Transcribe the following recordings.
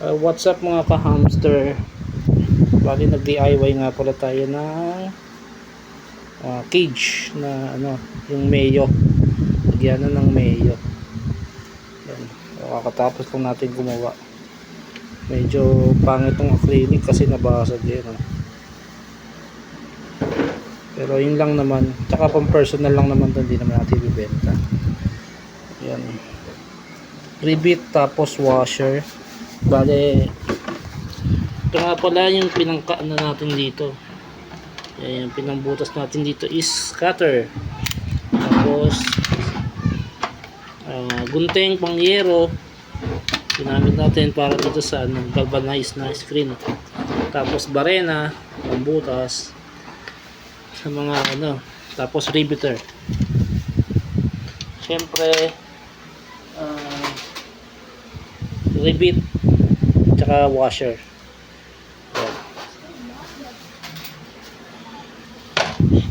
What's up mga ka-hamster? Bali nag-DIY nga pala tayo ng cage na yung mayo. Lagyan na ng mayo. Yan. Kakatapos lang natin gumawa. Medyo pangit ng acrylic kasi nabasag yan. Pero yun lang naman. Tsaka pang personal lang naman doon, hindi naman natin ibibenta. Yan. Rivet tapos washer. Bale, ito nga pala yung pinangkaan natin dito. Yan, yung pinambutas natin dito is cutter. Tapos gunting pang yero ginamit natin para dito sa galvanized na screen. Tapos barena pambutas sa mga tapos riveter. Syempre rivet tsaka washer.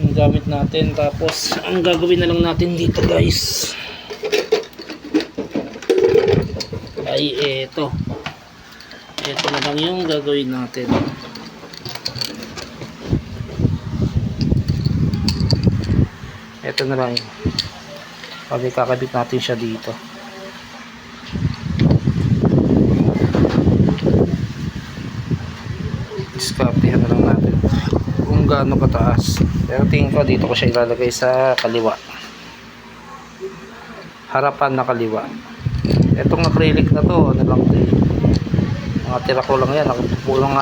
Ang gamit natin. Tapos ang gagawin na lang natin dito guys ay ito na lang yung gagawin natin. Ito na lang yun. Pag kakabit natin siya dito. Diskartehan na lang natin kung gaano kataas. Pero tingin ko dito ko siya ilalagay sa kaliwa, harapan na kaliwa. Etong acrylic na to lang din, mga tira ko lang yan,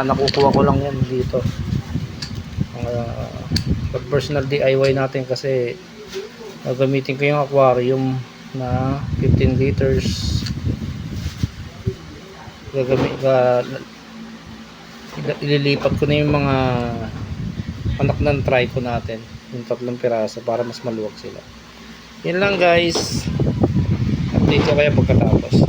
nakukuha ko lang yan dito. Pag personal DIY natin kasi gagamitin ko yung aquarium na 15 liters. Ililipat ko na yung mga anak ng trico natin, yung 3 piraso para mas maluwag sila. Yun lang guys, update ko kaya pagkatapos.